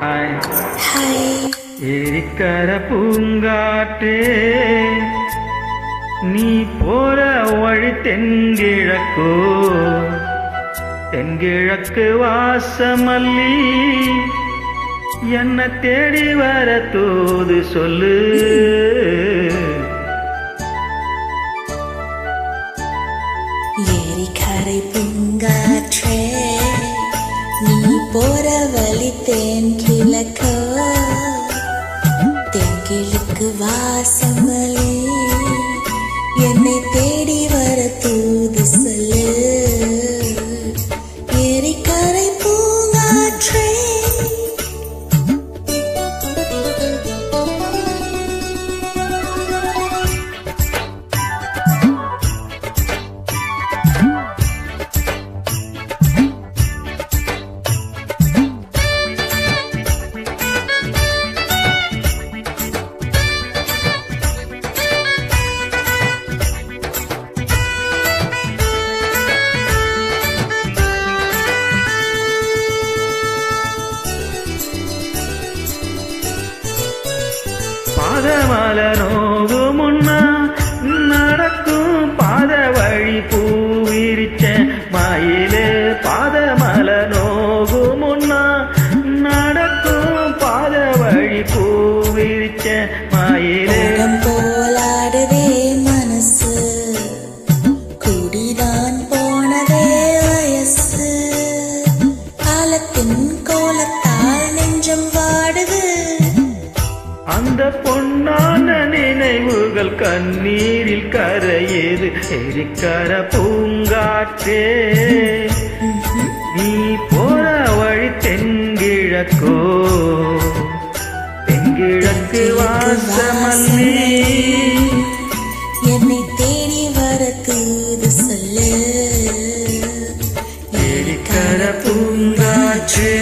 Hi hi. ஏரிக்கர Poongatre, நீ போற வழி தென்கிழக்கோ, தென்கிழக்கு வாசமல்லி என்ன தேடி வர தூது சொல்லு. ஏரிக்கரை பூங்காற்றே, நீ போற வழி தென்கிழக்கோ, தென்கிழக்கு வாசமல்லி என்னை தேடி வர தூது சொல்லு. ஏரிக்கரை பூங்காற்றே. பாதமல நோவு முன்னா நடக்கும் பாத வழி பூவிரிச்ச மயிலே, பாதமல நோவு முன்னா நடக்கும் பாத வழி பூவிரிச்ச மயிலே. போலாடுதே மனசு, குடிதான் போனதே வயசு, காலத்தின் கோலத்தால் நெஞ்சம் வாடுது. அந்த பொன்னான நினைவுகள் கண்ணீரில் கரையேது. எரிக்கர பூங்காற்றே, நீ போற வழி தென்கிழக்கோ, தென்கிழக்கு வாசமல்லி என்னை தேடி வர தூது சொல்லு. எரிக்கர பூங்காற்றே.